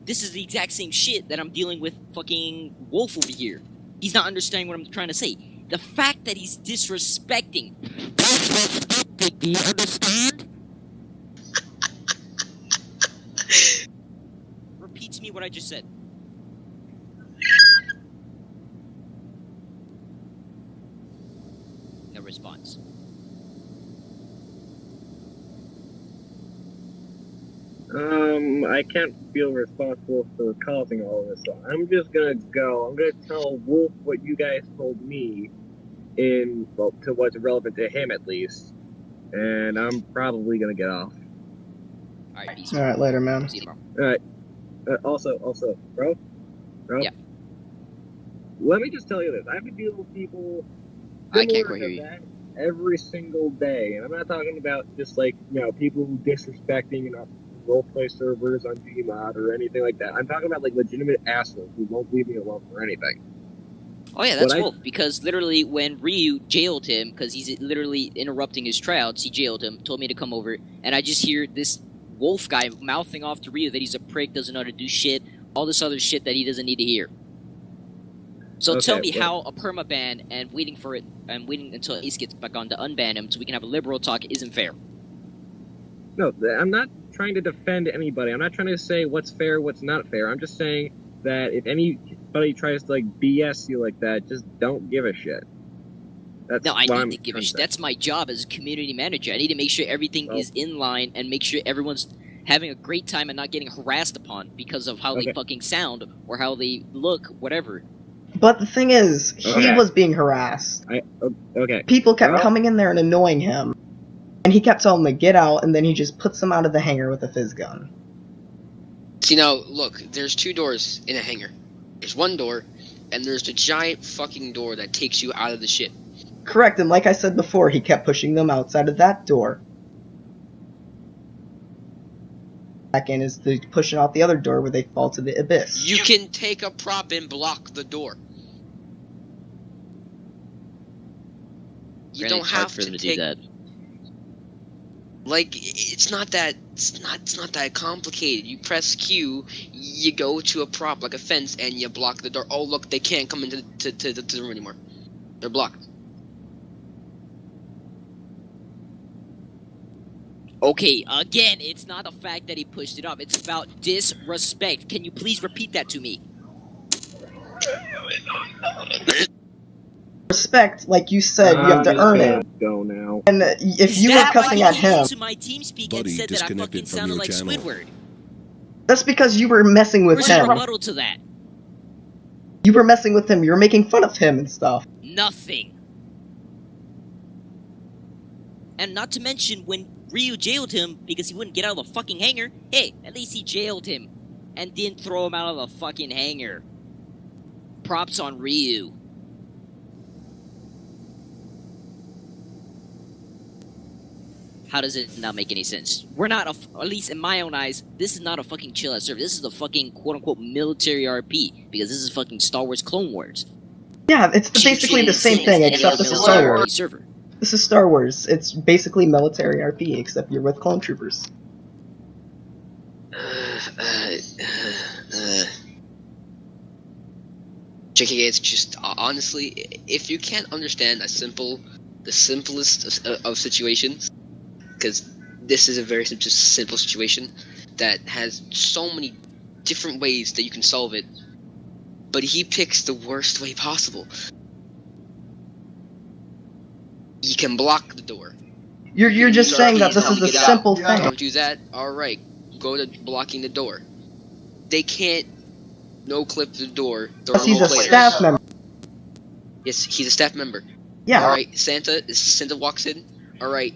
This is the exact same shit that I'm dealing with fucking Wolf over here. He's not understanding what I'm trying to say. The fact that he's disrespecting. Do you understand? Repeat to me what I just said. No response. I can't feel responsible for causing all of this, so I'm just gonna go. I'm gonna tell Wolf what you guys told me to what's relevant to him at least, and I'm probably gonna get off. Alright, peace. Alright, later, man. See you tomorrow. Alright. Also, bro? Yeah. Let me just tell you this. I have to deal with people I can't similar quite hear to you. that every single day, and I'm not talking about just like, people who disrespecting roleplay servers on Gmod or anything like that. I'm talking about like legitimate assholes who won't leave me alone for anything. Oh yeah, that's Wolf, because literally when Ryu jailed him, because he's literally interrupting his tryouts, he jailed him, told me to come over, and I just hear this Wolf guy mouthing off to Ryu that he's a prick, doesn't know how to do shit, all this other shit that he doesn't need to hear. So Okay, tell me how a perma ban and waiting for it, and waiting until Ace gets back on to unban him so we can have a liberal talk isn't fair. No, I'm not trying to defend anybody. I'm not trying to say what's fair, what's not fair. I'm just saying that if anybody tries to, like, BS you like that, just don't give a shit. No, I need to give a shit. That's my job as a community manager. I need to make sure everything is in line and make sure everyone's having a great time and not getting harassed upon because of how they fucking sound or how they look, whatever. But the thing is, he was being harassed. People kept coming in there and annoying him. And he kept telling them to get out, and then he just puts them out of the hangar with a phys gun. See, now, look, there's two doors in a hangar. There's one door, and there's the giant fucking door that takes you out of the ship. Correct, and like I said before, he kept pushing them outside of that door. Back in is the pushing out the other door where they fall to the abyss. You can take a prop and block the door. You don't have to do that. Like, it's not that complicated. You press Q, you go to a prop like a fence, and you block the door. Oh, look, they can't come into the room anymore. They're blocked. Okay, again, it's not the fact that he pushed it off. It's about disrespect. Can you please repeat that to me? Respect, like you said, you have to earn it. Go now. And if you were cussing at him, to my team speak and said that I fucking sounded like Squidward. That's because you were messing with him. Rebuttal to that? You were messing with him. You were making fun of him and stuff. Nothing. And not to mention when Ryu jailed him because he wouldn't get out of the fucking hangar. Hey, at least he jailed him and didn't throw him out of the fucking hangar. Props on Ryu. How does it not make any sense? We're not, at least in my own eyes, this is not a fucking chill-out server. This is the fucking quote-unquote military RP, because this is fucking Star Wars Clone Wars. Yeah, it's basically the same thing, except this is Star Wars. Server. This is Star Wars. It's basically military RP, except you're with clone troopers. JK, it's just, honestly, if you can't understand the simplest of situations, because this is a very simple situation that has so many different ways that you can solve it, but he picks the worst way possible. You can block the door. You're just saying that this is a simple thing. Don't do that? Alright, go to blocking the door. They can't no-clip the door. He's a staff member. Yes, he's a staff member. Yeah. Alright, Santa walks in. Alright,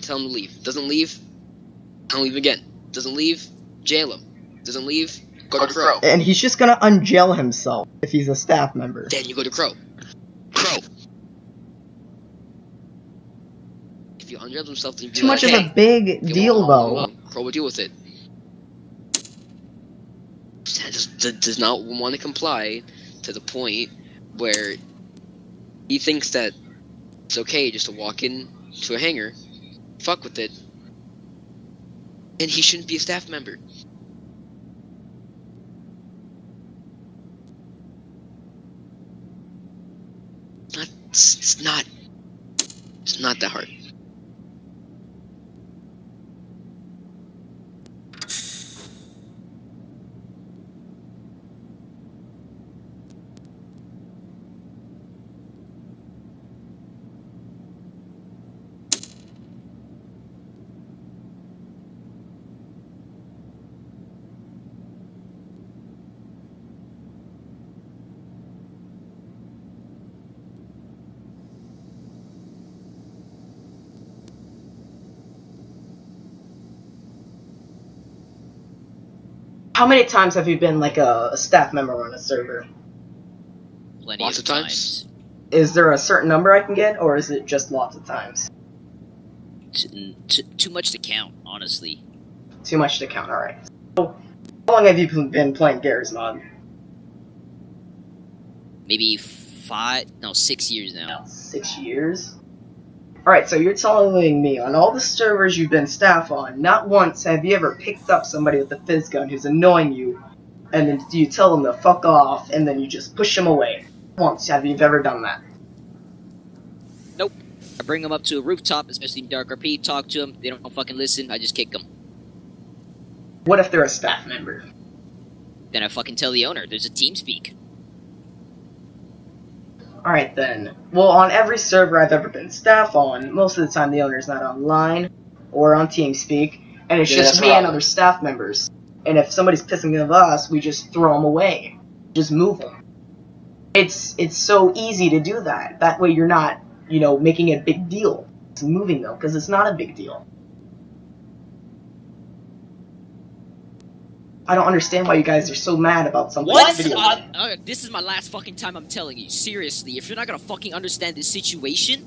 tell him to leave. Doesn't leave, don't leave again. Doesn't leave, jail him. Doesn't leave, go to Qrow. And he's just gonna unjail himself if he's a staff member. Then you go to Qrow. Qrow. If you unjail himself, then you Too much of a big deal, though. Qrow will deal with it. Santa does not want to comply to the point where he thinks that it's okay just to walk in to a hangar, fuck with it, and he shouldn't be a staff member. It's not that hard. How many times have you been like a staff member on a server? Plenty Lots of of times. Is there a certain number I can get, or is it just lots of times? Too much to count, honestly. Too much to count, alright. So, how long have you been playing Garry's Mod? Maybe 6 years now. 6 years? Alright, so you're telling me, on all the servers you've been staff on, not once have you ever picked up somebody with a phis gun who's annoying you, and then you tell them to fuck off, and then you just push them away. Once have you ever done that? Nope. I bring them up to a rooftop, especially in Dark RP, talk to them, they don't fucking listen, I just kick them. What if they're a staff member? Then I fucking tell the owner, there's a TeamSpeak. Alright then. Well, on every server I've ever been staff on, most of the time the owner's not online, or on TeamSpeak, and it's just me and other staff members. And if somebody's pissing off us, we just throw them away. Just move them. It's so easy to do that. That way you're not, making it a big deal. It's moving them, because it's not a big deal. I don't understand why you guys are so mad about something like video game. This is my last fucking time I'm telling you. Seriously, if you're not gonna fucking understand this situation,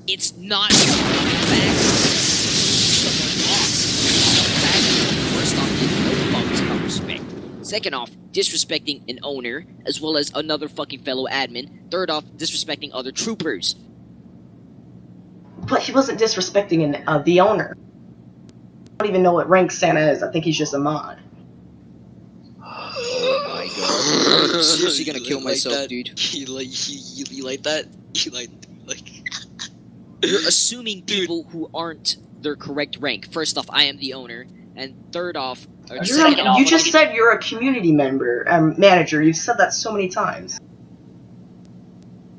it's not fact someone off. First off, no fucks about respect. Second off, disrespecting an owner, as well as another fucking fellow admin. Third off, disrespecting other troopers. But he wasn't disrespecting the owner. I don't even know what rank Santa is. I think he's just a mod. Oh my god. I'm seriously gonna kill myself, that? dude. You like that? You like... You're assuming people who aren't their correct rank. First off, I am the owner. And third off... You just said you're a community member, manager. You've said that so many times.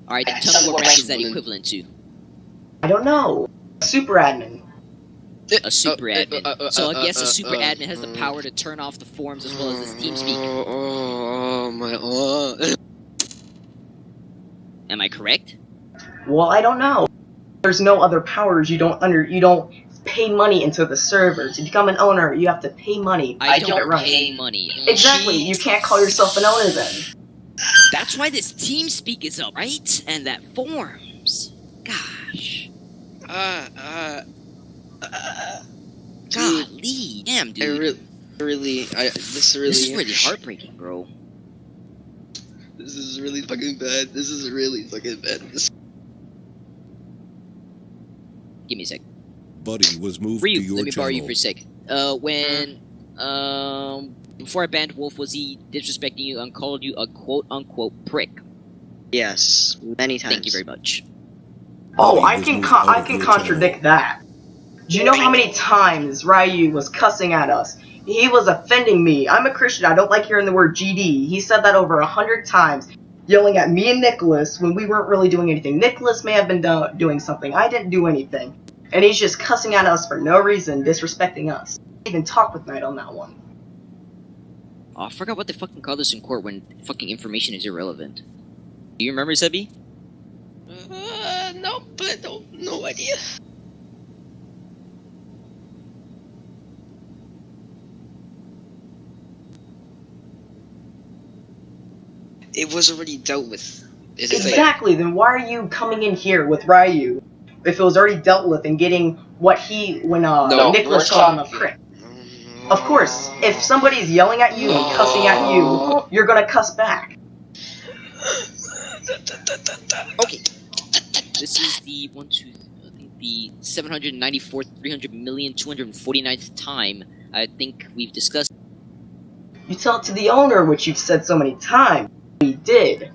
Alright, then tell me what rank is that equivalent to? I don't know. Super admin. A super admin. So I guess a super admin has the power to turn off the forums as well as this TeamSpeak. Oh my god. Am I correct? Well, I don't know. There's no other powers. You don't pay money into the server. To become an owner, you have to pay money. I don't pay money. Exactly. You can't call yourself an owner then. That's why this TeamSpeak is up, right? And that forums. Gosh. Golly, damn, dude. This is really heartbreaking, bro. This is really fucking bad. This is really fucking bad. Give me a sec. Buddy was moved Ryu, to your let me borrow you channel. for a sec. Before I banned Wolf, was he disrespecting you and called you a quote-unquote prick? Yes, many times. Thank you very much. Oh, I can contradict that. Do you know how many times Ryu was cussing at us? He was offending me. I'm a Christian. I don't like hearing the word GD. He said that over 100 times, yelling at me and Nicholas when we weren't really doing anything. Nicholas may have been doing something. I didn't do anything. And he's just cussing at us for no reason, disrespecting us. I didn't even talk with Knight on that one. Oh, I forgot what they fucking call this in court when fucking information is irrelevant. Do you remember, Sebi? No, but no idea. It was already dealt with. Exactly, then why are you coming in here with Ryu if it was already dealt with and getting what Nicholas called him a prick? Of course, if somebody's yelling at you and cussing at you, you're gonna cuss back. Okay. This is the 794th, 300,249th time I think we've discussed. You tell it to the owner, which you've said so many times. We did.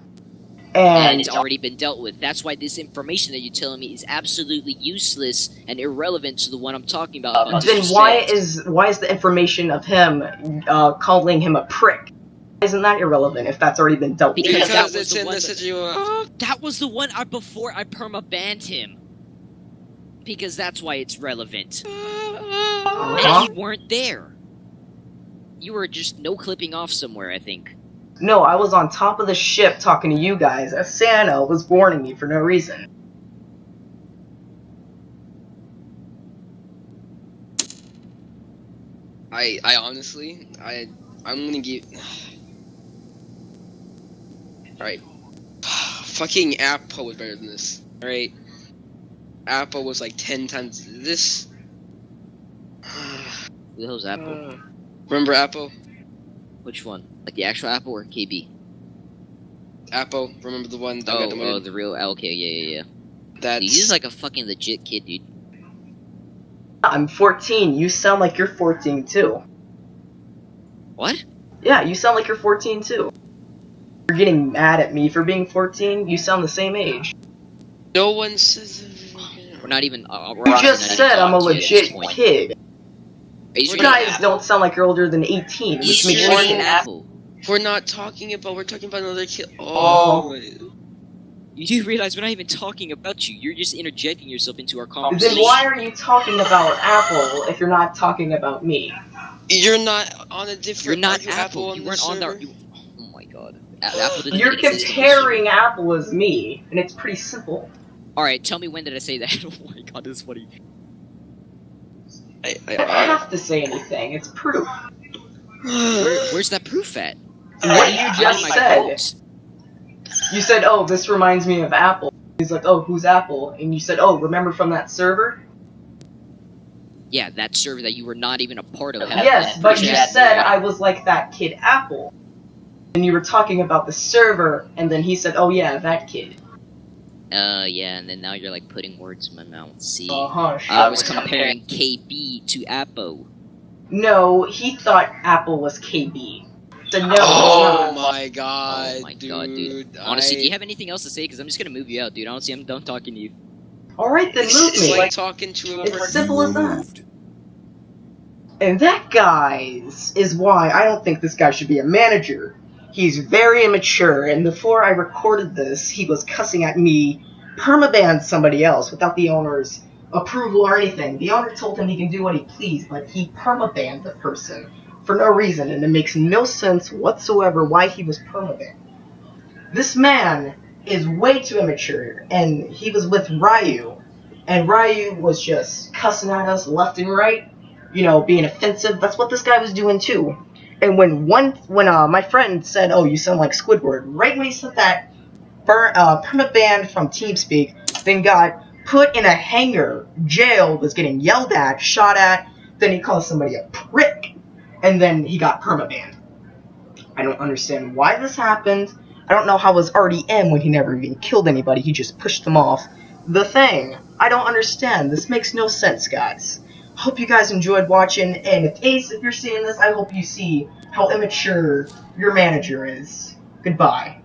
And it's already been dealt with. That's why this information that you're telling me is absolutely useless and irrelevant to the one I'm talking about. Then why is the information of him calling him a prick? Isn't that irrelevant if that's already been dealt with? Because that was it's the in one the situation. that was the one before I perma banned him. Because that's why it's relevant. And you weren't there. You were just no-clipping off somewhere, I think. No, I was on top of the ship talking to you guys as Santa was warning me for no reason. I honestly, I'm gonna give... Alright. Fucking Apple was better than this. Alright? Apple was like 10 times this. Who the hell's Apple? Remember Apple? Which one? Like the actual Apple or KB? Apple, remember the one that got demoted? Oh, the real... Okay, yeah. That's... Dude, he's like a fucking legit kid, dude. I'm 14. You sound like you're 14 too. What? Yeah, you sound like you're 14 too. You're getting mad at me for being 14? You sound the same age. No one says... We're not even... You just said I'm a legit kid. You guys don't sound like you're older than 18, which makes you an Apple. We're talking about another kid. Oh. You do realize we're not even talking about you. You're just interjecting yourself into our conversation. Then why are you talking about Apple if you're not talking about me? You're not on a different... You're not Apple. You weren't on the... Oh my god. Apple didn't You're comparing Apple as me, and it's pretty simple. Alright, tell me when did I say that? Oh my god, this is funny. I have to say anything. It's proof. Where's that proof at? What you just said. You said, oh, this reminds me of Apple. He's like, oh, who's Apple? And you said, oh, remember from that server? Yeah, that server that you were not even a part of. Yes, but you said I was like that kid Apple. And you were talking about the server, and then he said, oh yeah, that kid. Yeah, and then now you're like putting words in my mouth. See, sure. I was comparing KB to Apple. No, he thought Apple was KB. So no, oh my god, oh my god, dude. Honestly, do you have anything else to say? Because I'm just gonna move you out, dude. Honestly, I'm done talking to you. Alright, then move me. It's like talking to a It's as simple as that. And that, guys, is why I don't think this guy should be a manager. He's very immature, and before I recorded this, he was cussing at me, permabanned somebody else without the owner's approval or anything. The owner told him he can do what he pleased, but he permabanned the person for no reason, and it makes no sense whatsoever why he was permabanned. This man is way too immature, and he was with Ryu, and Ryu was just cussing at us left and right, you know, being offensive. That's what this guy was doing too. And when my friend said, oh, you sound like Squidward, right when he said that, permabanned from TeamSpeak, then got put in a hangar, jailed, was getting yelled at, shot at, then he called somebody a prick, and then he got permabanned. I don't understand why this happened. I don't know how it was RDM when he never even killed anybody, he just pushed them off the thing. I don't understand. This makes no sense, guys. Hope you guys enjoyed watching, and if Ace, if you're seeing this, I hope you see how immature your manager is. Goodbye.